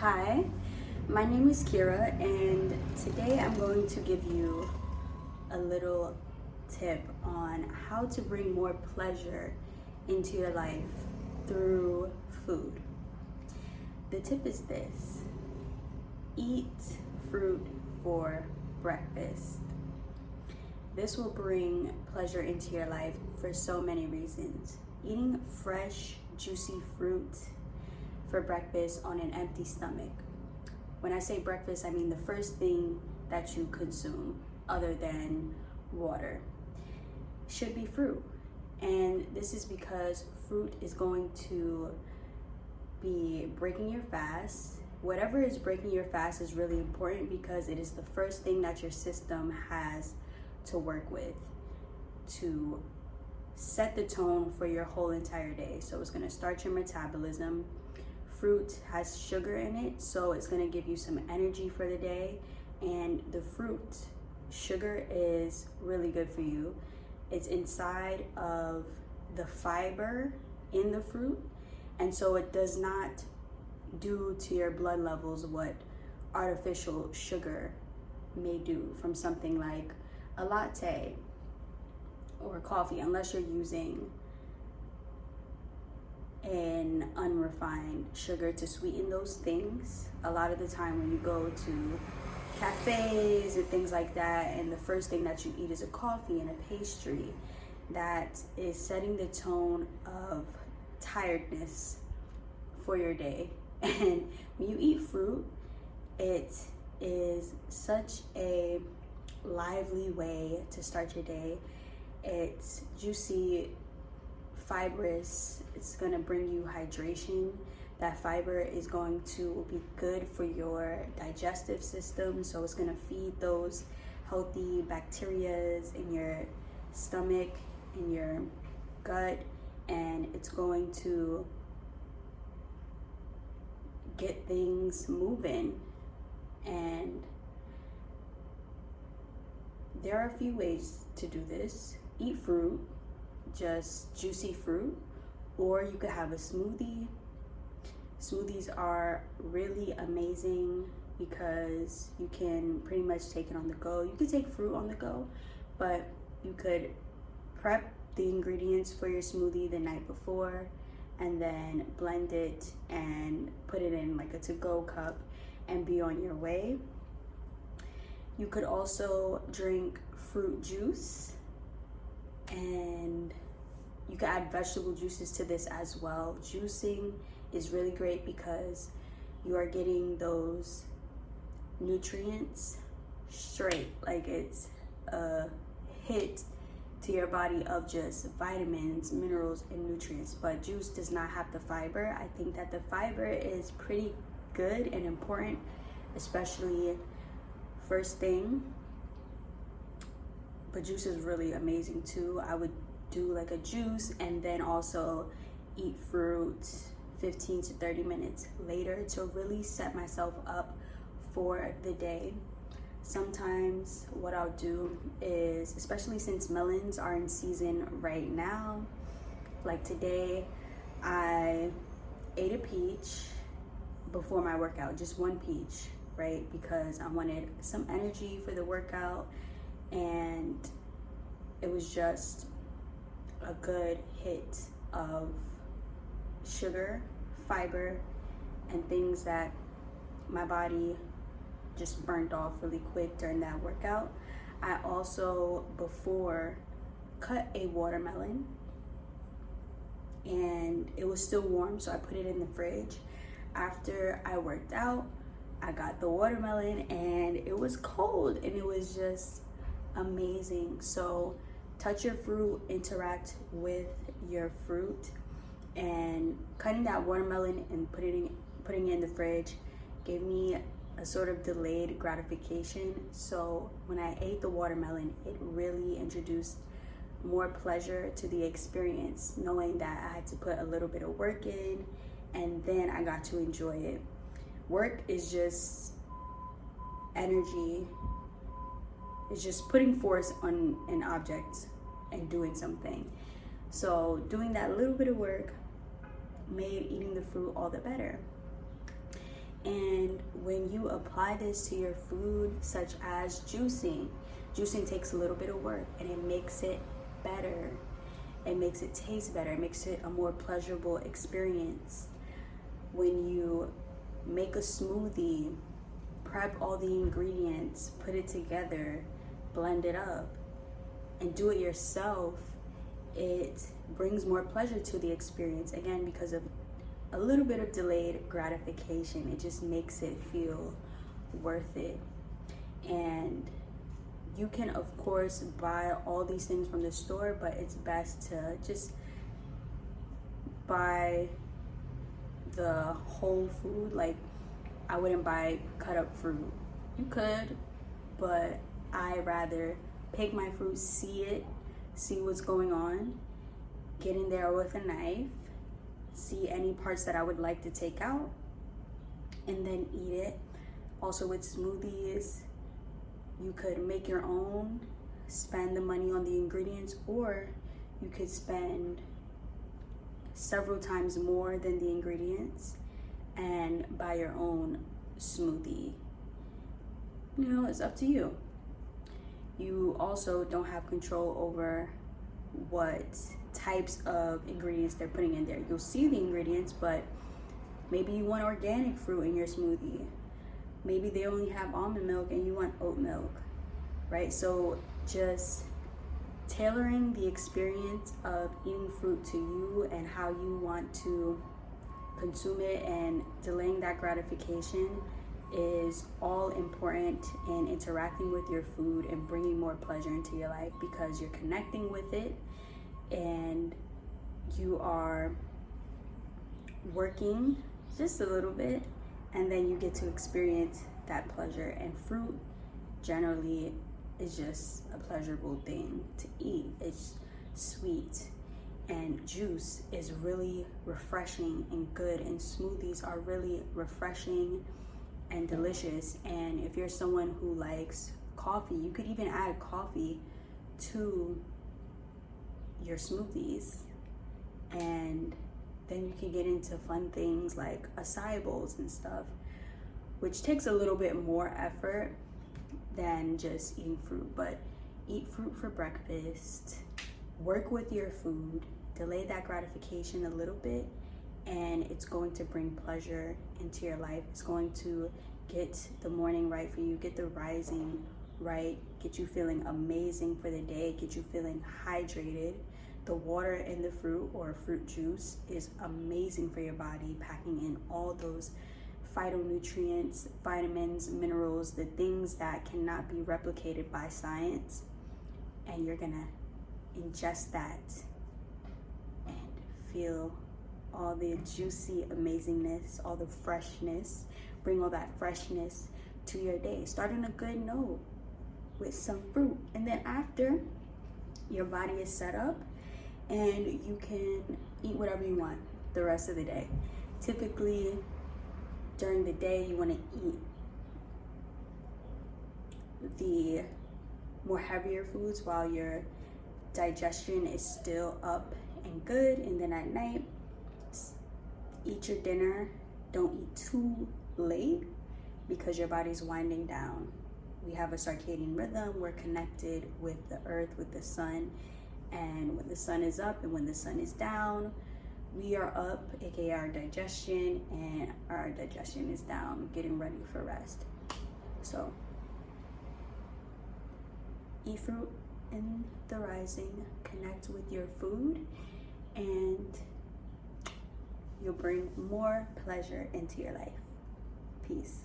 Hi, my name is Kira, and today I'm going to give you a little tip on how to bring more pleasure into your life through food. The tip is this: eat fruit for breakfast. This will bring pleasure into your life for so many reasons. Eating fresh, juicy fruit for breakfast on an empty stomach. When I say breakfast, I mean the first thing that you consume other than water should be fruit. And this is because fruit is going to be breaking your fast. Whatever is breaking your fast is really important because it is the first thing that your system has to work with to set the tone for your whole entire day. So it's going to start your metabolism. Fruit has sugar in it, so it's going to give you some energy for the day. And the fruit, sugar is really good for you. It's inside of the fiber in the fruit, and so it does not do to your blood levels what artificial sugar may do from something like a latte or coffee, unless you're using an unrefined sugar to sweeten those things. A lot of the time when you go to cafes and things like that, and the first thing that you eat is a coffee and a pastry, that is setting the tone of tiredness for your day. And when you eat fruit, it is such a lively way to start your day. It's juicy, fibrous. It's going to bring you hydration. That fiber is going to be good for your digestive system, so it's going to feed those healthy bacteria in your stomach, in your gut, and it's going to get things moving. And there are a few ways to do this. Eat fruit, just juicy fruit, or you could have a smoothie. Smoothies are really amazing because you can pretty much take it on the go. You could take fruit on the go, but you could prep the ingredients for your smoothie the night before and then blend it and put it in like a to-go cup and be on your way. You could also drink fruit juice, and you can add vegetable juices to this as well. Juicing is really great because you are getting those nutrients straight, like it's a hit to your body of just vitamins, minerals, and nutrients. But juice does not have the fiber. I think that the fiber is pretty good and important, especially first thing. But juice is really amazing too. I would do like a juice and then also eat fruit 15 to 30 minutes later to really set myself up for the day. Sometimes what I'll do is, especially since melons are in season right now, like today I ate a peach before my workout, just one peach, right? Because I wanted some energy for the workout, and it was just a good hit of sugar, fiber, and things that my body just burnt off really quick during that workout. I also, before, cut a watermelon, and it was still warm, so I put it in the fridge. After I worked out, I got the watermelon and it was cold, and it was just amazing. So touch your fruit, interact with your fruit, and cutting that watermelon and putting it in the fridge gave me a sort of delayed gratification. So when I ate the watermelon, it really introduced more pleasure to the experience, knowing that I had to put a little bit of work in and then I got to enjoy it. Work is just energy. It's just putting force on an object and doing something. So doing that little bit of work made eating the fruit all the better. And when you apply this to your food, such as juicing takes a little bit of work and it makes it better. It makes it taste better. It makes it a more pleasurable experience. When you make a smoothie, prep all the ingredients, put it together, blend it up, and do it yourself, it brings more pleasure to the experience. Again, because of a little bit of delayed gratification, it just makes it feel worth it. And you can, of course, buy all these things from the store, but it's best to just buy the whole food. Like, I wouldn't buy cut up fruit. You could, but I rather pick my fruit, see what's going on, get in there with a knife, see any parts that I would like to take out, and then eat it. Also with smoothies, you could make your own, spend the money on the ingredients, or you could spend several times more than the ingredients and buy your own smoothie. You know, it's up to you. You also don't have control over what types of ingredients they're putting in there. You'll see the ingredients, but maybe you want organic fruit in your smoothie. Maybe they only have almond milk and you want oat milk, right? So just tailoring the experience of eating fruit to you and how you want to consume it, and delaying that gratification is all important in interacting with your food and bringing more pleasure into your life, because you're connecting with it and you are working just a little bit, and then you get to experience that pleasure. And fruit generally is just a pleasurable thing to eat. It's sweet, and juice is really refreshing and good, and smoothies are really refreshing and delicious. And if you're someone who likes coffee, you could even add coffee to your smoothies, and then you can get into fun things like acai bowls and stuff, which takes a little bit more effort than just eating fruit. But eat fruit for breakfast, work with your food, delay that gratification a little bit, and it's going to bring pleasure into your life. It's going to get the morning right for you, get the rising right, get you feeling amazing for the day, get you feeling hydrated. The water in the fruit or fruit juice is amazing for your body, packing in all those phytonutrients, vitamins, minerals, the things that cannot be replicated by science. And you're gonna ingest that and feel all the juicy amazingness, all the freshness. Bring all that freshness to your day. Start on a good note with some fruit, and then after, your body is set up and you can eat whatever you want the rest of the day. Typically during the day, you want to eat the more heavier foods while your digestion is still up and good, and then at night, eat your dinner. Don't eat too late because your body's winding down. We have a circadian rhythm. We're connected with the earth, with the sun, and when the sun is up and when the sun is down, we are up, aka our digestion, and our digestion is down, getting ready for rest. So eat fruit in the rising, connect with your food, and you'll bring more pleasure into your life. Peace.